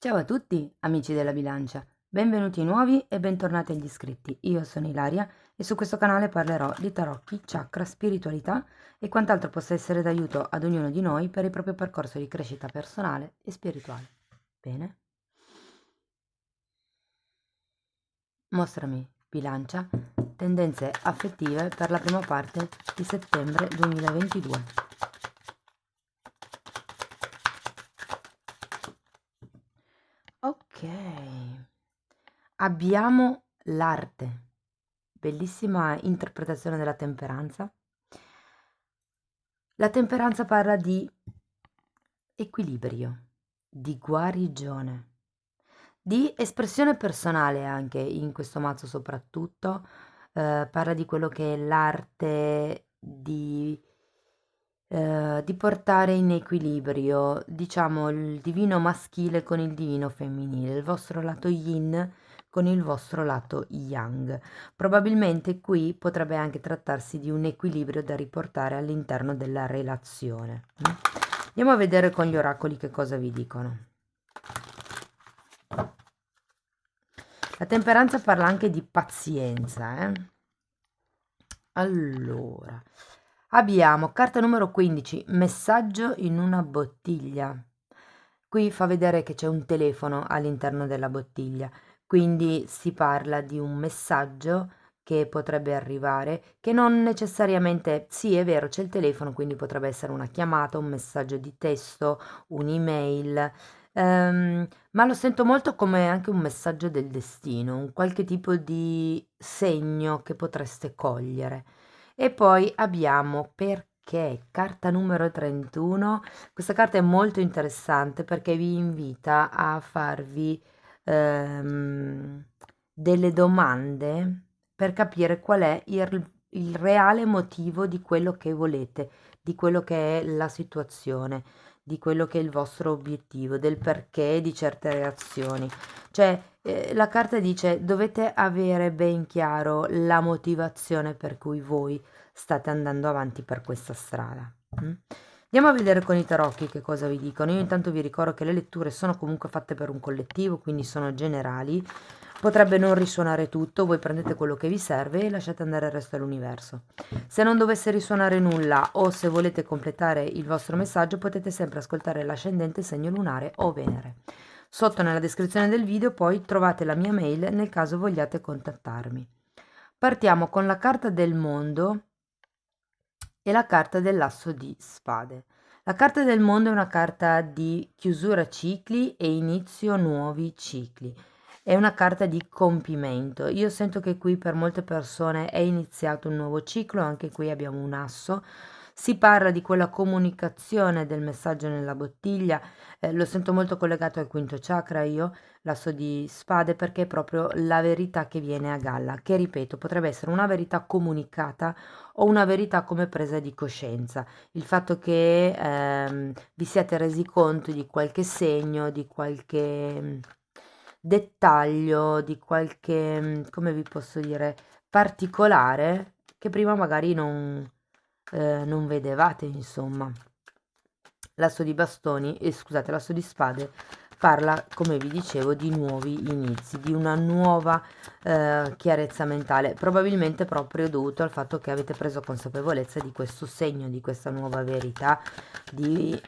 Ciao a tutti, amici della bilancia, benvenuti nuovi e bentornati agli iscritti. Io sono Ilaria e su questo canale parlerò di tarocchi, chakra, spiritualità e quant'altro possa essere d'aiuto ad ognuno di noi per il proprio percorso di crescita personale e spirituale. Bene? Mostrami, bilancia, tendenze affettive per la prima parte di settembre 2022. Ok, abbiamo l'arte, bellissima interpretazione della temperanza. La temperanza parla di equilibrio, di guarigione, di espressione personale anche in questo mazzo soprattutto. Parla di quello che è l'arte di portare in equilibrio, diciamo, il divino maschile con il divino femminile, il vostro lato yin con il vostro lato yang. Probabilmente qui potrebbe anche trattarsi di un equilibrio da riportare all'interno della relazione. Andiamo a vedere con gli oracoli che cosa vi dicono. La temperanza parla anche di pazienza. Allora, abbiamo carta numero 15, messaggio in una bottiglia. Qui fa vedere che c'è un telefono all'interno della bottiglia, quindi si parla di un messaggio che potrebbe arrivare, che non necessariamente, sì, è vero, c'è il telefono, quindi potrebbe essere una chiamata, un messaggio di testo, un'email, ma lo sento molto come anche un messaggio del destino, un qualche tipo di segno che potreste cogliere. E poi abbiamo perché, carta numero 31. Questa carta è molto interessante perché vi invita a farvi delle domande per capire qual è il reale motivo di quello che volete, di quello che è la situazione, di quello che è il vostro obiettivo, del perché di certe reazioni. Cioè, la carta dice dovete avere ben chiaro la motivazione per cui voi state andando avanti per questa strada. Andiamo a vedere con i tarocchi che cosa vi dicono. Io intanto vi ricordo che le letture sono comunque fatte per un collettivo, quindi sono generali. Potrebbe non risuonare tutto, voi prendete quello che vi serve e lasciate andare il resto all'universo. Se non dovesse risuonare nulla o se volete completare il vostro messaggio, potete sempre ascoltare l'ascendente, segno lunare o Venere. Sotto nella descrizione del video poi trovate la mia mail nel caso vogliate contattarmi. Partiamo con la carta del mondo e la carta dell'asso di spade. La carta del mondo è una carta di chiusura cicli e inizio nuovi cicli. È una carta di compimento. Io sento che qui per molte persone è iniziato un nuovo ciclo, anche qui abbiamo un asso. Si parla di quella comunicazione del messaggio nella bottiglia, lo sento molto collegato al quinto chakra io, l'asso di spade, perché è proprio la verità che viene a galla, che ripeto, potrebbe essere una verità comunicata o una verità come presa di coscienza. Il fatto che vi siate resi conto di qualche segno, di qualche dettaglio, di qualche, come vi posso dire, particolare che prima magari non vedevate, insomma. L'asso di bastoni, scusate, l'asso di spade parla, come vi dicevo, di nuovi inizi, di una nuova chiarezza mentale, probabilmente proprio dovuto al fatto che avete preso consapevolezza di questo segno, di questa nuova verità, di...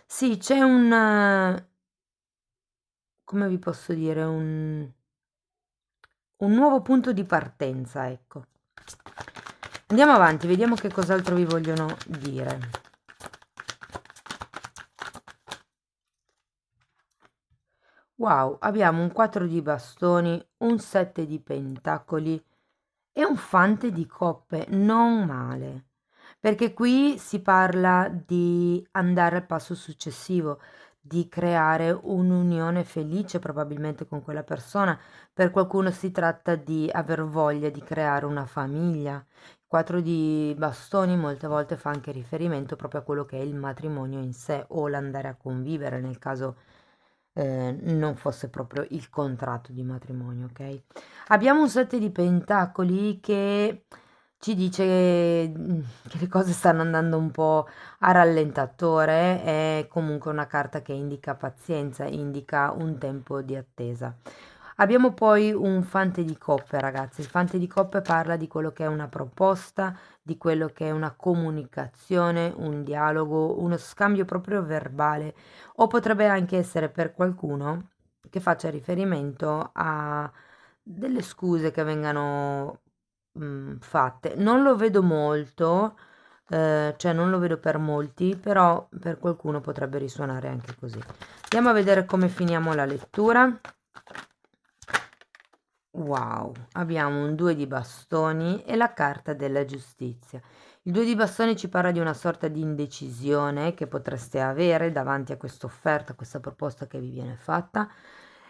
Sì, c'è come vi posso dire, un nuovo punto di partenza, ecco. Andiamo avanti, vediamo che cos'altro vi vogliono dire. Wow, abbiamo un 4 di bastoni, un 7 di pentacoli e un fante di coppe, non male, perché qui si parla di andare al passo successivo, di creare un'unione felice probabilmente con quella persona. Per qualcuno si tratta di aver voglia di creare una famiglia. 4 di bastoni molte volte fa anche riferimento proprio a quello che è il matrimonio in sé o l'andare a convivere nel caso non fosse proprio il contratto di matrimonio, ok? Abbiamo un 7 di pentacoli che ci dice che le cose stanno andando un po' a rallentatore, è comunque una carta che indica pazienza, indica un tempo di attesa. Abbiamo poi un fante di coppe, ragazzi. Il fante di coppe parla di quello che è una proposta, di quello che è una comunicazione, un dialogo, uno scambio proprio verbale, o potrebbe anche essere per qualcuno che faccia riferimento a delle scuse che vengano fatte. Non lo vedo molto, cioè non lo vedo per molti, però per qualcuno potrebbe risuonare anche così. Andiamo a vedere come finiamo la lettura. Wow, abbiamo un 2 di bastoni e la carta della giustizia. Il 2 di bastoni ci parla di una sorta di indecisione che potreste avere davanti a questa offerta, a questa proposta che vi viene fatta.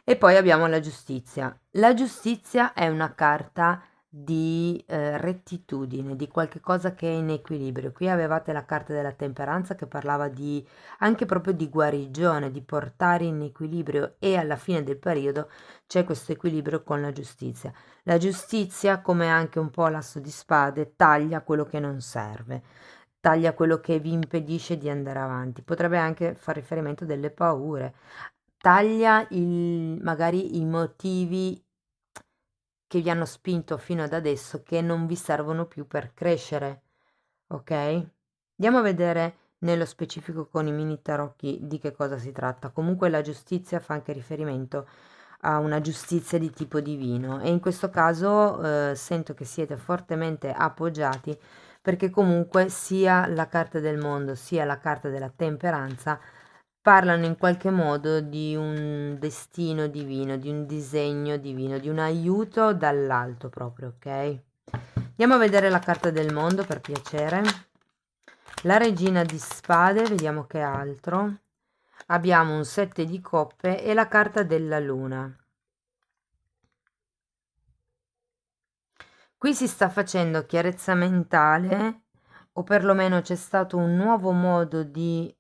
E poi abbiamo la giustizia. La giustizia è una carta di rettitudine, di qualche cosa che è in equilibrio. Qui avevate la carta della temperanza che parlava di anche proprio di guarigione, di portare in equilibrio e alla fine del periodo c'è questo equilibrio con la giustizia. La giustizia, come anche un po' l'asso di spade, taglia quello che non serve, taglia quello che vi impedisce di andare avanti. Potrebbe anche fare riferimento a delle paure, taglia magari i motivi che vi hanno spinto fino ad adesso che non vi servono più per crescere, ok? Andiamo a vedere nello specifico con i mini tarocchi di che cosa si tratta. Comunque la giustizia fa anche riferimento a una giustizia di tipo divino e in questo caso sento che siete fortemente appoggiati perché comunque sia la carta del mondo sia la carta della temperanza parlano in qualche modo di un destino divino, di un disegno divino, di un aiuto dall'alto proprio, ok? Andiamo a vedere la carta del mondo per piacere. La regina di spade, vediamo che altro. Abbiamo un 7 di coppe e la carta della luna. Qui si sta facendo chiarezza mentale, o perlomeno c'è stato un nuovo modo di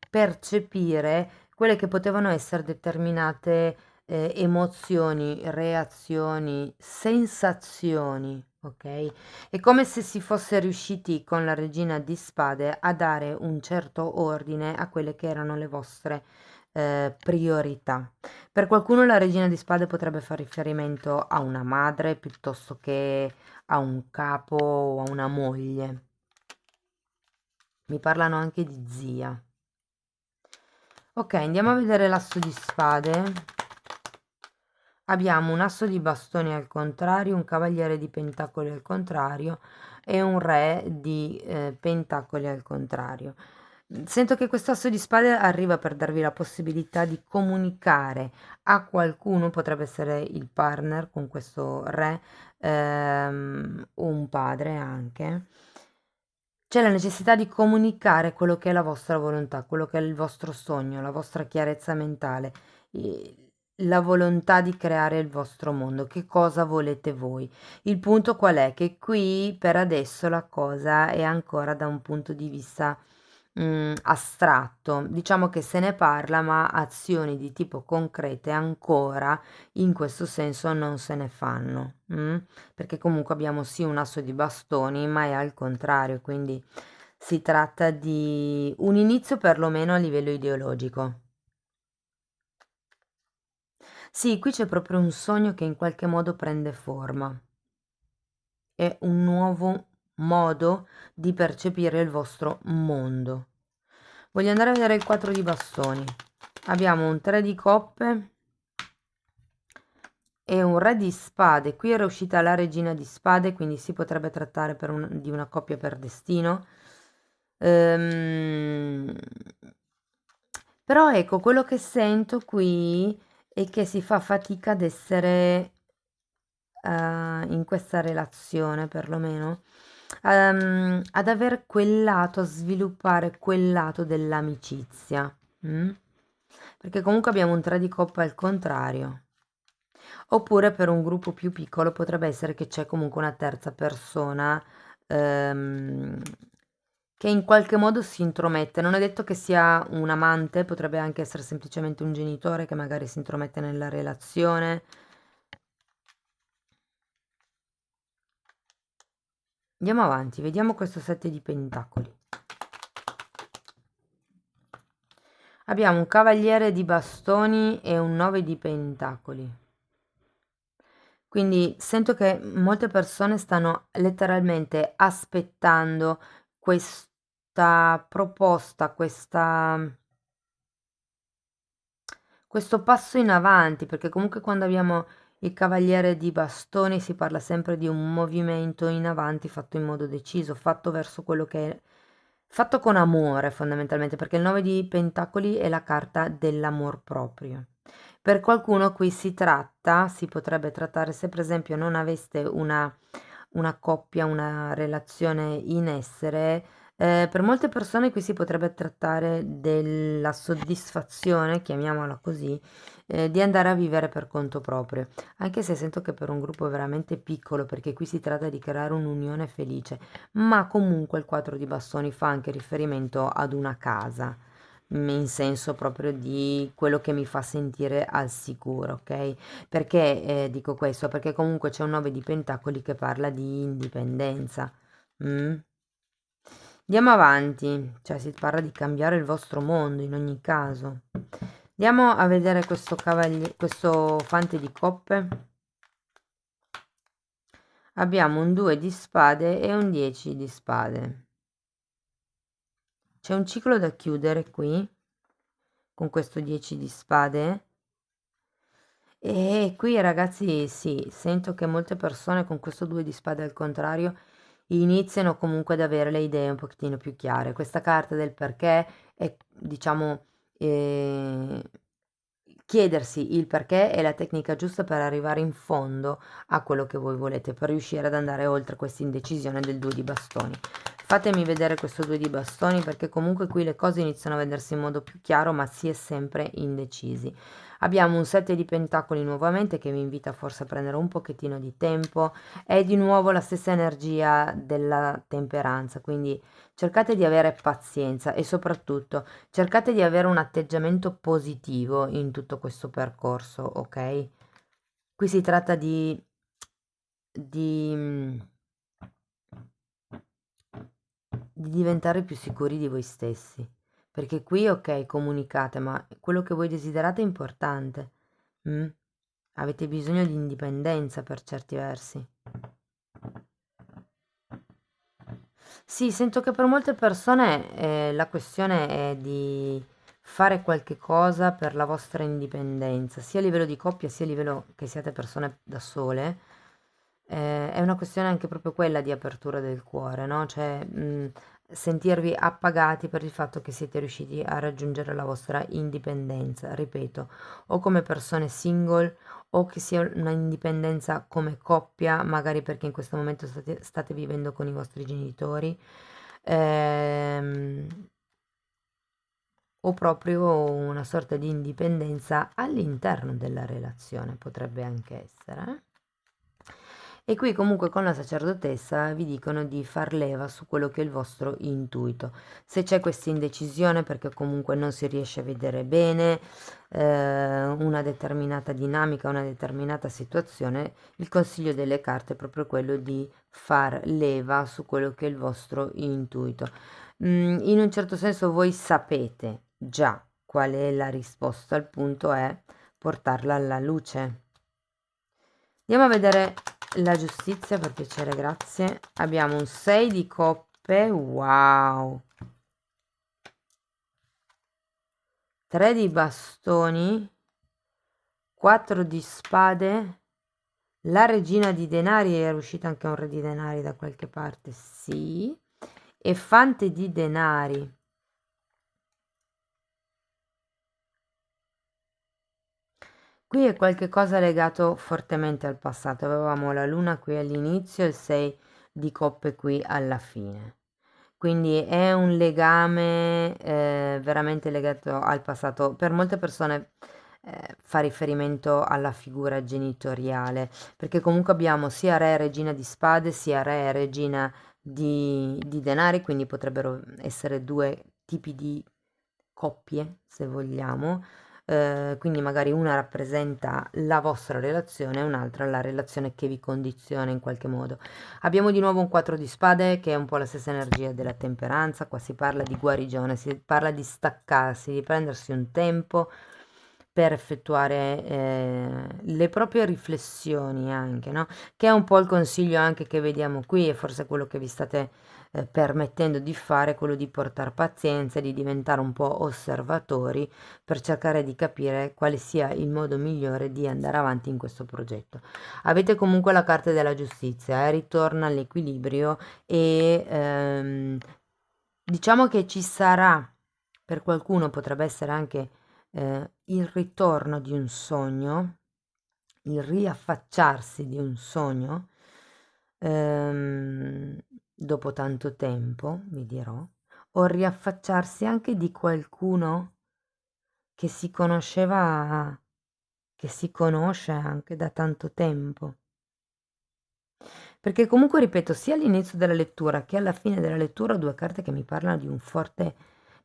percepire quelle che potevano essere determinate emozioni, reazioni, sensazioni, ok? È come se si fosse riusciti con la regina di spade a dare un certo ordine a quelle che erano le vostre priorità. Per qualcuno la regina di spade potrebbe fare riferimento a una madre piuttosto che a un capo o a una moglie. Mi parlano anche di zia. Ok, andiamo a vedere l'asso di spade. Abbiamo un asso di bastoni al contrario, un cavaliere di pentacoli al contrario e un re di pentacoli al contrario. Sento che questo asso di spade arriva per darvi la possibilità di comunicare a qualcuno, potrebbe essere il partner con questo re, un padre anche. C'è la necessità di comunicare quello che è la vostra volontà, quello che è il vostro sogno, la vostra chiarezza mentale, la volontà di creare il vostro mondo, che cosa volete voi. Il punto qual è? Che qui per adesso la cosa è ancora da un punto di vista astratto, diciamo che se ne parla, ma azioni di tipo concrete ancora in questo senso non se ne fanno. Perché comunque abbiamo sì un asso di bastoni, ma è al contrario, quindi si tratta di un inizio perlomeno a livello ideologico. Sì, qui c'è proprio un sogno che in qualche modo prende forma. È un nuovo modo di percepire il vostro mondo. Voglio andare a vedere il 4 di bastoni. Abbiamo un 3 di coppe e un re di spade. Qui era uscita la regina di spade, quindi si potrebbe trattare di una coppia per destino. Ehm, Però ecco, quello che sento qui è che si fa fatica ad essere in questa relazione, perlomeno, ad aver quel lato, a sviluppare quel lato dell'amicizia. Mm? Perché comunque abbiamo un 3 di coppa al contrario. Oppure per un gruppo più piccolo potrebbe essere che c'è comunque una terza persona ehm, che in qualche modo si intromette. Non è detto che sia un amante, potrebbe anche essere semplicemente un genitore che magari si intromette nella relazione. Andiamo avanti, vediamo questo 7 di pentacoli. Abbiamo un cavaliere di bastoni e un 9 di pentacoli. Quindi sento che molte persone stanno letteralmente aspettando questa proposta, questo passo in avanti, perché comunque quando abbiamo il cavaliere di bastoni si parla sempre di un movimento in avanti fatto in modo deciso, fatto verso quello che è fatto con amore fondamentalmente, perché il 9 di pentacoli è la carta dell'amor proprio. Per qualcuno qui si potrebbe trattare, se per esempio non aveste una coppia, una relazione in essere, per molte persone qui si potrebbe trattare della soddisfazione, chiamiamola così, di andare a vivere per conto proprio, anche se sento che per un gruppo veramente piccolo, perché qui si tratta di creare un'unione felice, ma comunque il 4 di bastoni fa anche riferimento ad una casa, in senso proprio di quello che mi fa sentire al sicuro, ok? Perché dico questo? Perché comunque c'è un 9 di pentacoli che parla di indipendenza. Mm? Andiamo avanti, cioè si parla di cambiare il vostro mondo in ogni caso. Andiamo a vedere questo cavaliere, questo fante di coppe. Abbiamo un 2 di spade e un 10 di spade. C'è un ciclo da chiudere qui con questo 10 di spade. E qui ragazzi, sì, sento che molte persone con questo 2 di spade al contrario iniziano comunque ad avere le idee un pochettino più chiare. Questa carta del perché è, diciamo, chiedersi il perché è la tecnica giusta per arrivare in fondo a quello che voi volete, per riuscire ad andare oltre questa indecisione del 2 di bastoni. Fatemi vedere questo 2 di bastoni perché comunque qui le cose iniziano a vedersi in modo più chiaro, ma si è sempre indecisi. Abbiamo un 7 di pentacoli nuovamente che vi invita forse a prendere un pochettino di tempo. È di nuovo la stessa energia della temperanza, quindi cercate di avere pazienza e soprattutto cercate di avere un atteggiamento positivo in tutto questo percorso, ok? Qui si tratta di, mm, di diventare più sicuri di voi stessi. Perché qui, ok, comunicate, ma quello che voi desiderate è importante. Mm? Avete bisogno di indipendenza per certi versi. Sì, sento che per molte persone la questione è di fare qualche cosa per la vostra indipendenza, sia a livello di coppia, sia a livello che siate persone da sole. È una questione anche proprio quella di apertura del cuore, no? Cioè, sentirvi appagati per il fatto che siete riusciti a raggiungere la vostra indipendenza, ripeto, o come persone single o che sia una indipendenza come coppia, magari perché in questo momento state vivendo con i vostri genitori, ehm, o proprio una sorta di indipendenza all'interno della relazione, potrebbe anche essere. E qui comunque con la sacerdotessa vi dicono di far leva su quello che è il vostro intuito. Se c'è questa indecisione perché comunque non si riesce a vedere bene una determinata dinamica, una determinata situazione, il consiglio delle carte è proprio quello di far leva su quello che è il vostro intuito. In un certo senso voi sapete già qual è la risposta, il punto è portarla alla luce. Andiamo a vedere la giustizia, per piacere, grazie. Abbiamo un 6 di coppe, wow. 3 di bastoni, 4 di spade, la regina di denari, è uscito anche un re di denari da qualche parte, sì, e fante di denari. Qui è qualche cosa legato fortemente al passato. Avevamo la luna qui all'inizio e il 6 di coppe qui alla fine. Quindi è un legame veramente legato al passato. Per molte persone fa riferimento alla figura genitoriale, perché comunque abbiamo sia re e regina di spade, sia re e regina di denari, quindi potrebbero essere due tipi di coppie, se vogliamo. quindi magari una rappresenta la vostra relazione e un'altra la relazione che vi condiziona in qualche modo. Abbiamo di nuovo un 4 di spade che è un po' la stessa energia della temperanza, qua si parla di guarigione, si parla di staccarsi, di prendersi un tempo per effettuare le proprie riflessioni anche, no? Che è un po' il consiglio anche che vediamo qui e forse quello che vi state permettendo di fare, quello di portare pazienza, di diventare un po' osservatori per cercare di capire quale sia il modo migliore di andare avanti in questo progetto. Avete comunque la carta della giustizia, ritorna all'equilibrio e diciamo che ci sarà, per qualcuno potrebbe essere anche il ritorno di un sogno, il riaffacciarsi di un sogno, dopo tanto tempo, vi dirò, o riaffacciarsi anche di qualcuno che si conosceva, che si conosce anche da tanto tempo. Perché comunque, ripeto, sia all'inizio della lettura che alla fine della lettura ho due carte che mi parlano di un forte,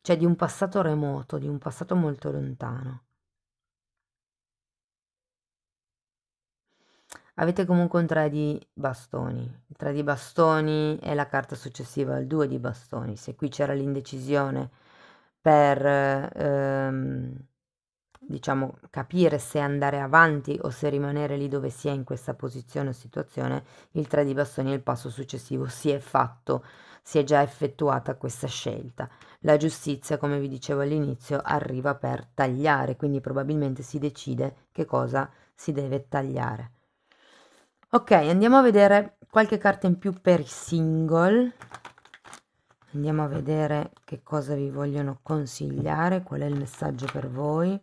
cioè di un passato remoto, di un passato molto lontano. Avete comunque un 3 di bastoni. Il 3 di bastoni è la carta successiva al 2 di bastoni. Se qui c'era l'indecisione per, diciamo, capire se andare avanti o se rimanere lì dove si è in questa posizione o situazione, il 3 di bastoni è il passo successivo. Si è fatto, si è già effettuata questa scelta. La giustizia, come vi dicevo all'inizio, arriva per tagliare, quindi probabilmente si decide che cosa si deve tagliare. Ok, andiamo a vedere qualche carta in più per i single. Andiamo a vedere che cosa vi vogliono consigliare, qual è il messaggio per voi.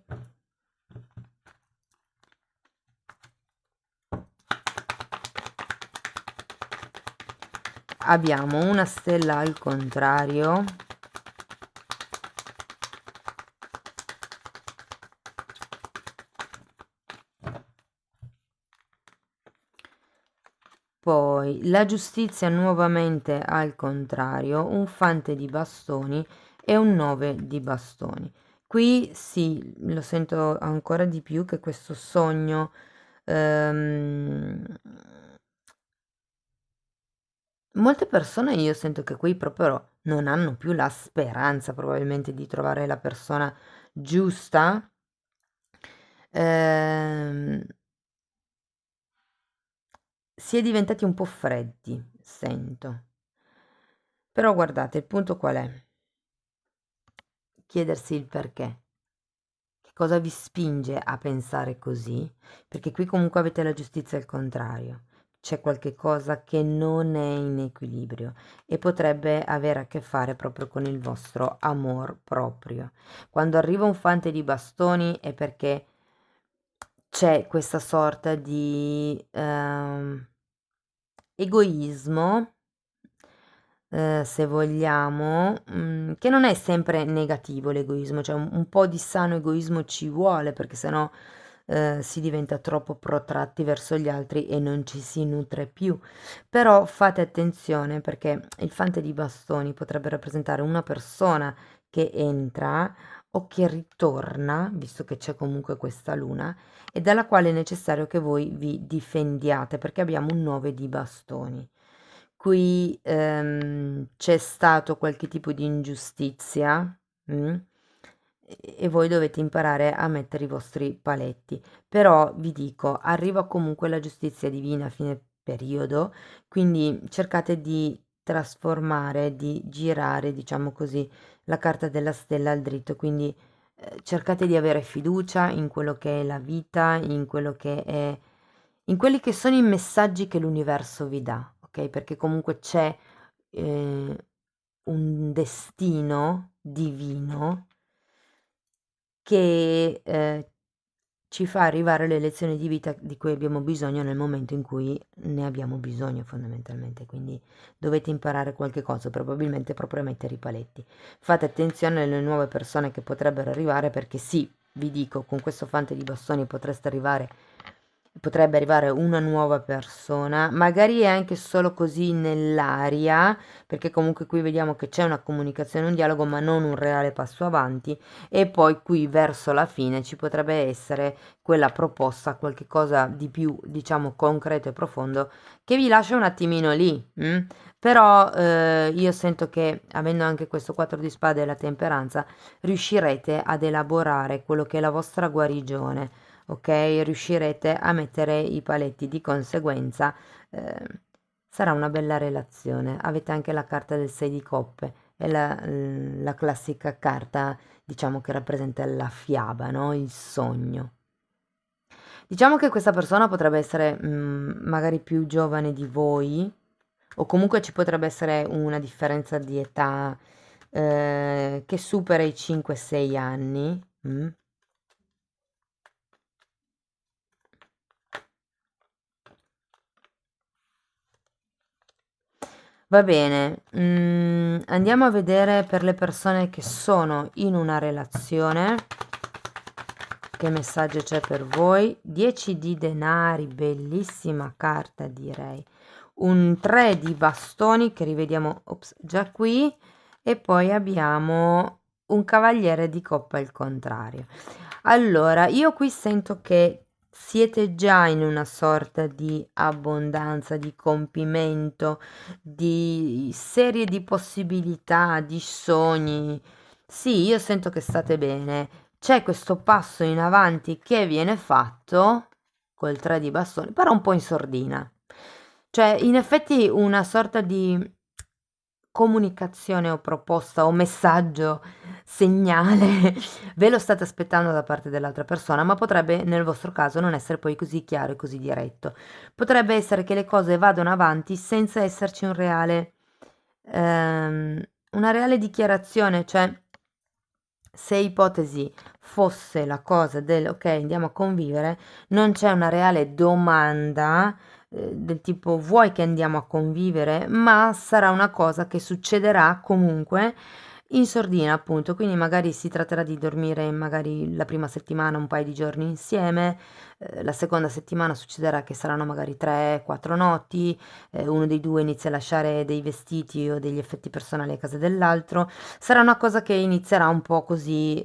Abbiamo una stella al contrario. Poi la giustizia nuovamente al contrario, un fante di bastoni e un 9 di bastoni. Qui sì, lo sento ancora di più che questo sogno molte persone io sento che qui proprio non hanno più la speranza probabilmente di trovare la persona giusta. Ehm, si è diventati un po' freddi, sento. Però guardate, il punto qual è? Chiedersi il perché. Che cosa vi spinge a pensare così? Perché qui comunque avete la giustizia al contrario. C'è qualche cosa che non è in equilibrio e potrebbe avere a che fare proprio con il vostro amor proprio. Quando arriva un fante di bastoni è perché c'è questa sorta di egoismo, se vogliamo, che non è sempre negativo l'egoismo, cioè un po' di sano egoismo ci vuole perché sennò si diventa troppo protratti verso gli altri e non ci si nutre più. Però fate attenzione perché il fante di bastoni potrebbe rappresentare una persona che entra o che ritorna, visto che c'è comunque questa luna, e dalla quale è necessario che voi vi difendiate perché abbiamo un 9 di bastoni. Qui c'è stato qualche tipo di ingiustizia, mm? E voi dovete imparare a mettere i vostri paletti. Però vi dico, arriva comunque la giustizia divina a fine periodo, quindi cercate di trasformare, di girare, diciamo così, la carta della stella al dritto, quindi cercate di avere fiducia in quello che è la vita, in quello che è, in quelli che sono i messaggi che l'universo vi dà, ok? Perché comunque c'è un destino divino che ci fa arrivare le lezioni di vita di cui abbiamo bisogno nel momento in cui ne abbiamo bisogno fondamentalmente, quindi dovete imparare qualche cosa, probabilmente proprio a mettere i paletti. Fate attenzione alle nuove persone che potrebbero arrivare perché sì, vi dico, con questo fante di bastoni potreste arrivare potrebbe arrivare una nuova persona, magari è anche solo così nell'aria, perché comunque qui vediamo che c'è una comunicazione, un dialogo, ma non un reale passo avanti, e poi qui verso la fine ci potrebbe essere quella proposta, qualche cosa di più, diciamo, concreto e profondo, che vi lascia un attimino lì. Però io sento che, avendo anche questo 4 di spade e la temperanza, riuscirete ad elaborare quello che è la vostra guarigione, ok? Riuscirete a mettere i paletti di conseguenza. eh, Sarà una bella relazione. Avete anche la carta del 6 di coppe, è la classica carta, diciamo, che rappresenta la fiaba, no? Il sogno. Diciamo che questa persona potrebbe essere magari più giovane di voi, o comunque ci potrebbe essere una differenza di età che supera i 5-6 anni. Va bene, andiamo a vedere per le persone che sono in una relazione, che messaggio c'è per voi. 10 di denari, bellissima carta direi. Un 3 di bastoni che rivediamo, ops, già qui, e poi abbiamo un cavaliere di coppa al contrario. Allora, io qui sento che siete già in una sorta di abbondanza, di compimento, di serie di possibilità, di sogni. Sì, io sento che state bene. C'è questo passo in avanti che viene fatto col 3 di bastoni, però un po' in sordina. Cioè, in effetti una sorta di comunicazione o proposta o messaggio, segnale, ve lo state aspettando da parte dell'altra persona, ma potrebbe nel vostro caso non essere poi così chiaro e così diretto. Potrebbe essere che le cose vadano avanti senza esserci ehm, una reale dichiarazione, cioè se ipotesi fosse la cosa del ok, andiamo a convivere, non c'è una reale domanda del tipo vuoi che andiamo a convivere, ma sarà una cosa che succederà comunque in sordina, appunto. Quindi magari si tratterà di dormire magari la prima settimana un paio di giorni insieme, la seconda settimana succederà che saranno magari 3-4 notti, uno dei due inizia a lasciare dei vestiti o degli effetti personali a casa dell'altro. Sarà una cosa che inizierà un po' così,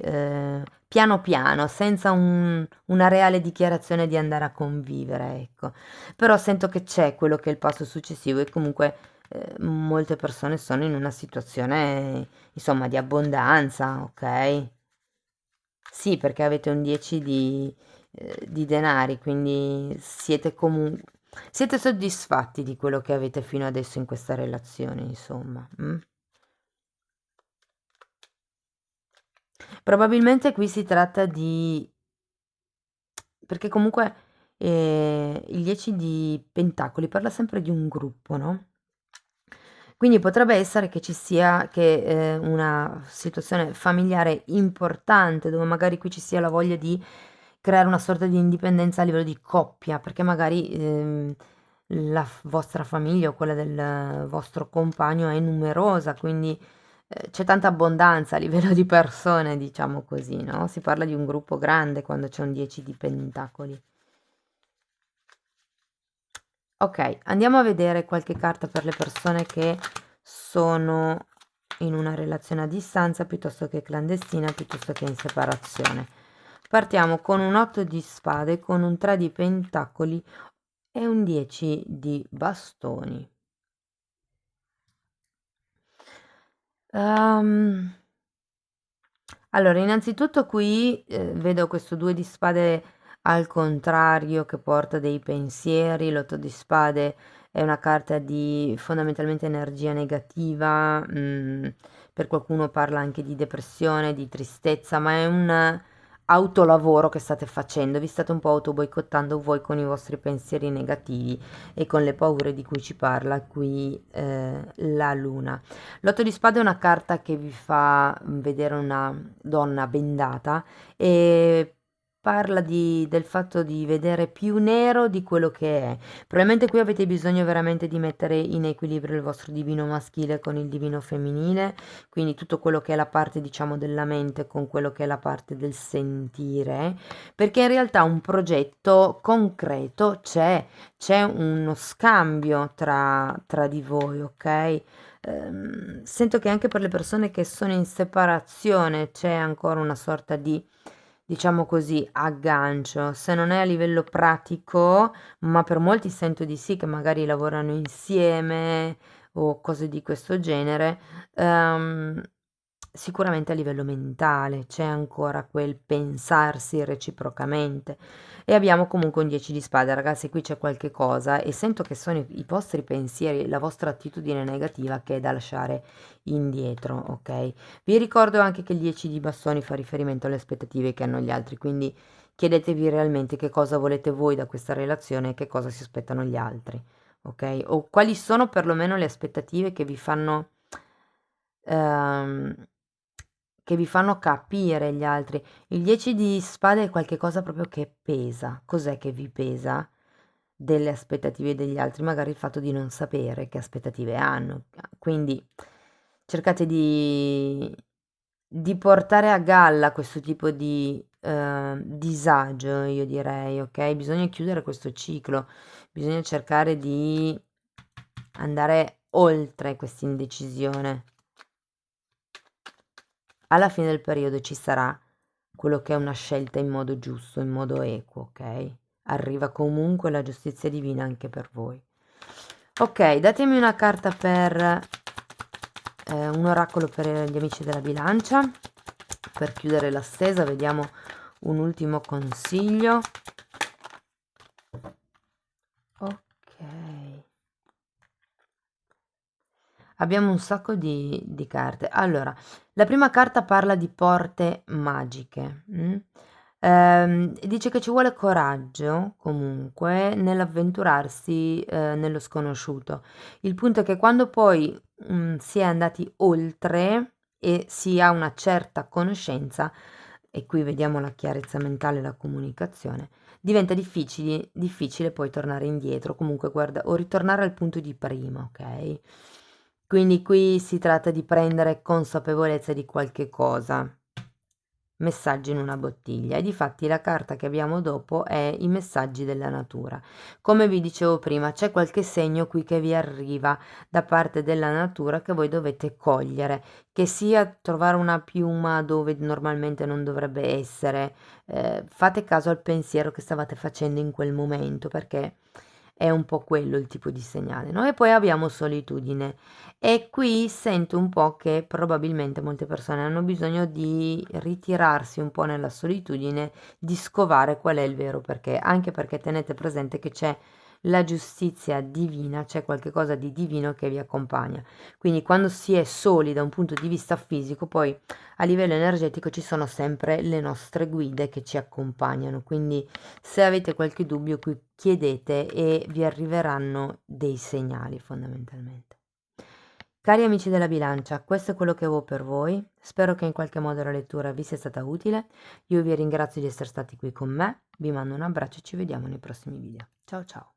piano piano, senza una reale dichiarazione di andare a convivere, ecco. Però sento che c'è quello che è il passo successivo e comunque molte persone sono in una situazione, insomma, di abbondanza, ok? Sì, perché avete un 10 di denari, quindi siete soddisfatti di quello che avete fino adesso in questa relazione, insomma. Probabilmente qui si tratta di perché comunque il 10 di pentacoli parla sempre di un gruppo, no? Quindi potrebbe essere che ci sia una situazione familiare importante, dove magari qui ci sia la voglia di creare una sorta di indipendenza a livello di coppia, perché magari vostra famiglia o quella del vostro compagno è numerosa, quindi c'è tanta abbondanza a livello di persone, diciamo così, no? Si parla di un gruppo grande quando c'è un 10 di pentacoli. Ok, andiamo a vedere qualche carta per le persone che sono in una relazione a distanza piuttosto che clandestina, piuttosto che in separazione. Partiamo con un 8 di spade, con un 3 di pentacoli e un 10 di bastoni. Ehm, allora, innanzitutto qui vedo questo 2 di spade al contrario che porta dei pensieri, l'8 di spade è una carta di fondamentalmente energia negativa, per qualcuno parla anche di depressione, di tristezza, ma è un autolavoro che state facendo, vi state un po' autoboicottando voi con i vostri pensieri negativi e con le paure di cui ci parla qui la luna. L'otto di spade è una carta che vi fa vedere una donna bendata e parla del fatto di vedere più nero di quello che è. Probabilmente qui avete bisogno veramente di mettere in equilibrio il vostro divino maschile con il divino femminile, quindi tutto quello che è la parte, diciamo, della mente con quello che è la parte del sentire, perché in realtà un progetto concreto c'è uno scambio tra di voi, ok? Sento che anche per le persone che sono in separazione c'è ancora una sorta di, diciamo così, aggancio. Se non è a livello pratico, ma per molti sento di sì, che magari lavorano insieme o cose di questo genere, ehm, sicuramente a livello mentale c'è ancora quel pensarsi reciprocamente. E abbiamo comunque un 10 di spade, ragazzi, qui c'è qualche cosa e sento che sono i vostri pensieri, la vostra attitudine negativa che è da lasciare indietro, ok? Vi ricordo anche che il 10 di bastoni fa riferimento alle aspettative che hanno gli altri, quindi chiedetevi realmente che cosa volete voi da questa relazione e che cosa si aspettano gli altri, ok? O quali sono perlomeno le aspettative ehm, che vi fanno capire gli altri. Il 10 di spade è qualcosa proprio che pesa. Cos'è che vi pesa? Delle aspettative degli altri, magari il fatto di non sapere che aspettative hanno. Quindi cercate di portare a galla questo tipo di disagio, io direi, ok? Bisogna chiudere questo ciclo, bisogna cercare di andare oltre questa indecisione. Alla fine del periodo ci sarà quello che è una scelta in modo giusto, in modo equo, ok? Arriva comunque la giustizia divina anche per voi. Ok, datemi una carta per un oracolo per gli amici della bilancia, per chiudere la stesa, vediamo un ultimo consiglio. Ok. Abbiamo un sacco di carte. Allora, la prima carta parla di porte magiche. Dice che ci vuole coraggio comunque nell'avventurarsi nello sconosciuto. Il punto è che quando poi si è andati oltre e si ha una certa conoscenza, e qui vediamo la chiarezza mentale e la comunicazione, diventa difficile poi tornare indietro, comunque guarda, o ritornare al punto di prima, ok? Quindi qui si tratta di prendere consapevolezza di qualche cosa. Messaggi in una bottiglia. E difatti la carta che abbiamo dopo è i messaggi della natura. Come vi dicevo prima, c'è qualche segno qui che vi arriva da parte della natura che voi dovete cogliere, che sia trovare una piuma dove normalmente non dovrebbe essere. Fate caso al pensiero che stavate facendo in quel momento, perché è un po' quello il tipo di segnale, no? E poi abbiamo solitudine. E qui sento un po' che probabilmente molte persone hanno bisogno di ritirarsi un po' nella solitudine, di scovare qual è il vero perché, anche perché tenete presente che c'è la giustizia divina, c'è qualche cosa di divino che vi accompagna. Quindi quando si è soli da un punto di vista fisico, poi a livello energetico ci sono sempre le nostre guide che ci accompagnano. Quindi se avete qualche dubbio qui chiedete e vi arriveranno dei segnali fondamentalmente. Cari amici della bilancia, questo è quello che avevo per voi. Spero che in qualche modo la lettura vi sia stata utile. Io vi ringrazio di essere stati qui con me, vi mando un abbraccio e ci vediamo nei prossimi video. Ciao ciao!